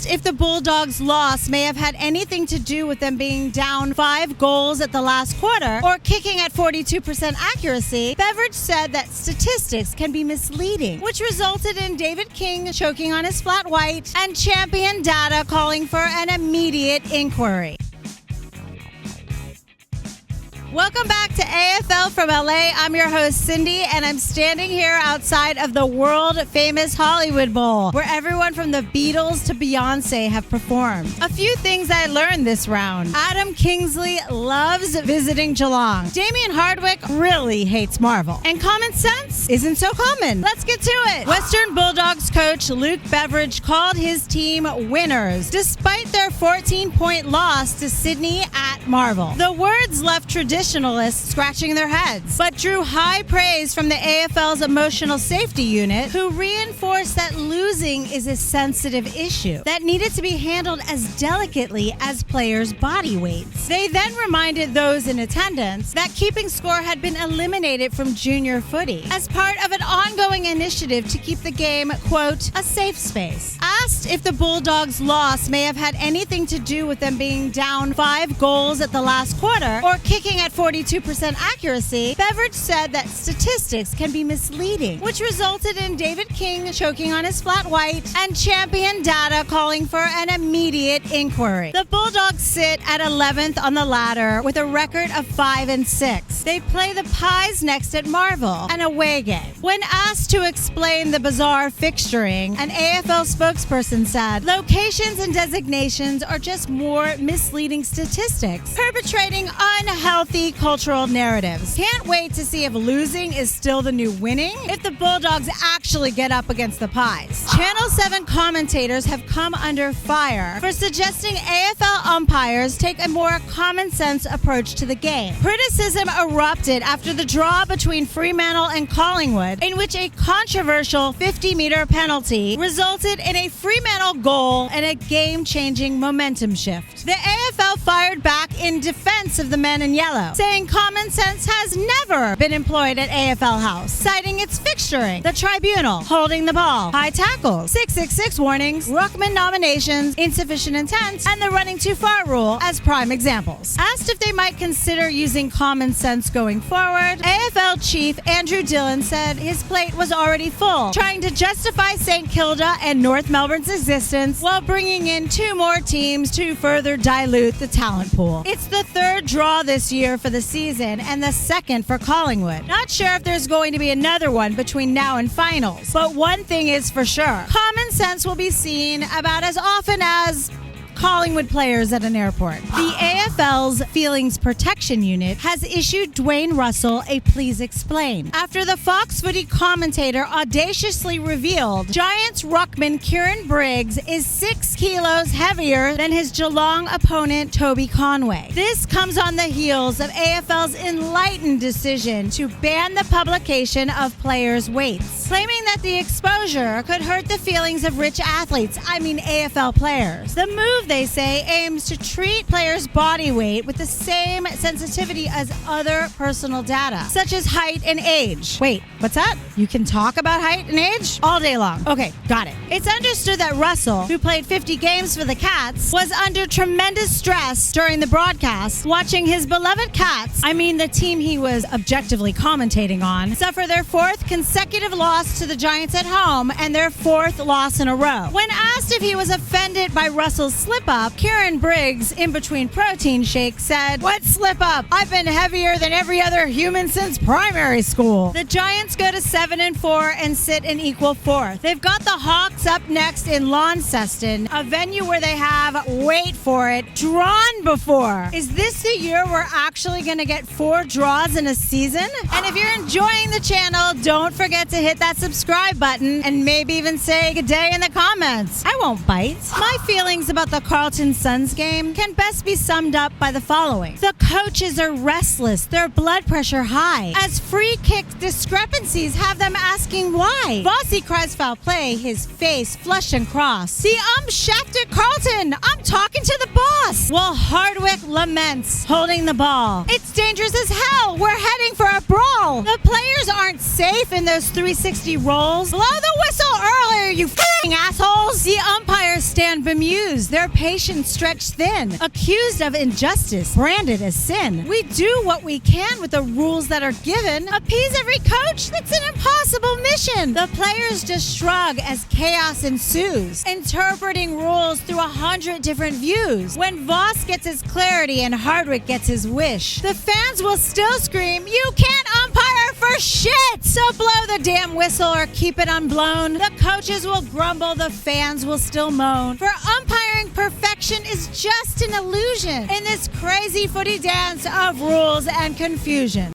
Asked if the Bulldogs' loss may have had anything to do with them being down 5 goals at the last quarter or kicking at 42% accuracy, Beveridge said that statistics can be misleading, which resulted in David King choking on his flat white and Champion Data calling for an immediate inquiry. Welcome back to AFL from LA. I'm your host, Cindye, and I'm standing here outside of the world-famous Hollywood Bowl, where everyone from the Beatles to Beyonce have performed. A few things I learned this round. Adam Kingsley loves visiting Geelong. Damien Hardwick really hates Marvel. And common sense isn't so common. Let's get to it. Western Bulldogs coach Luke Beveridge called his team winners, despite their 14-point loss to Cindye at Marvel. The words left traditionalists scratching their heads, but drew high praise from the AFL's emotional safety unit, who reinforced that losing is a sensitive issue that needed to be handled as delicately as players' body weights. They then reminded those in attendance that keeping score had been eliminated from junior footy as part of an ongoing initiative to keep the game, quote, a safe space. Asked if the Bulldogs' loss may have had anything to do with them being down 5 goals at the last quarter or kicking at 42% accuracy, Beveridge said that statistics can be misleading, which resulted in David King choking on his flat white and Champion Data calling for an immediate inquiry. The Bulldogs sit at 11th on the ladder with a record of 5-6. They play the Pies next at Marvel, an away game. When asked to explain the bizarre fixturing, an AFL spokesperson said, "Locations and designations are just more misleading statistics, perpetrating unhealthy cultural narratives. Can't wait to see if losing is still the new winning, if the Bulldogs actually get up against the Pies." Channel 7 commentators have come under fire for suggesting AFL umpires take a more common-sense approach to the game. Criticism erupted after the draw between Fremantle and Collingwood, in which a controversial 50-meter penalty resulted in a Fremantle goal and a game-changing momentum shift. The AFL fired back in defense of the men in yellow, saying common sense has never been employed at AFL House, citing its fixturing, the tribunal, holding the ball, high tackles, 666 warnings, ruckman nominations, insufficient intent, and the running too far rule as prime examples. Asked if they might consider using common sense going forward, AFL chief Andrew Dillon said his plate was already full, trying to justify St. Kilda and North Melbourne's existence while bringing in 2 more teams to further dilute the talent pool. It's the 3rd draw this year for the season and the 2nd for Collingwood. Not sure if there's going to be another one between now and finals, but one thing is for sure, common sense will be seen about as often as Collingwood players at an airport. The AFL's Feelings Protection Unit has issued Dwayne Russell a please explain after the Fox Footy commentator audaciously revealed Giants ruckman Kieran Briggs is 6 kilos heavier than his Geelong opponent Toby Conway. This comes on the heels of AFL's enlightened decision to ban the publication of players' weights, claiming that the exposure could hurt the feelings of rich athletes, AFL players. The move, they say, aims to treat players' body weight with the same sensitivity as other personal data, such as height and age. Wait, what's that? You can talk about height and age all day long. Okay, got it. It's understood that Russell, who played 50 games for the Cats, was under tremendous stress during the broadcast, watching his beloved Cats, the team he was objectively commentating on, suffer their 4th consecutive loss to the Giants at home and their 4th loss in a row. When asked if he was offended by Russell's slip-up, Kieran Briggs, in between protein shakes, said, "What slip-up? I've been heavier than every other human since primary school." The Giants go to 7-4 and sit in equal 4th. They've got the Hawks up next in Launceston, a venue where they have, wait for it, drawn before. Is this the year we're actually going to get 4 draws in a season? And if you're enjoying the channel, don't forget to hit that subscribe button and maybe even say good day in the comments. I won't bite. My feelings about the Carlton Suns game can best be summed up by the following. The coaches are restless, their blood pressure high, as free kick discrepancies have them asking why. Vossi cries foul play, his face flushed and crossed. The shafted Carlton, I'm talking to the boss. While Hardwick laments holding the ball. It's dangerous as hell, we're heading for a brawl. The players aren't safe in those 360 360 rolls. Blow the whistle earlier, you f***ing assholes! The umpires stand bemused, their patience stretched thin, accused of injustice, branded as sin. We do what we can with the rules that are given. Appease every coach? That's an impossible mission. The players just shrug as chaos ensues, interpreting rules through 100 different views. When Voss gets his clarity and Hardwick gets his wish, the fans will still scream, "You can't umpire for shit!" So blow the damn whistle or keep it unblown. The coaches will grumble, the fans will still moan. For umpiring perfection is just an illusion in this crazy footy dance of rules and confusion.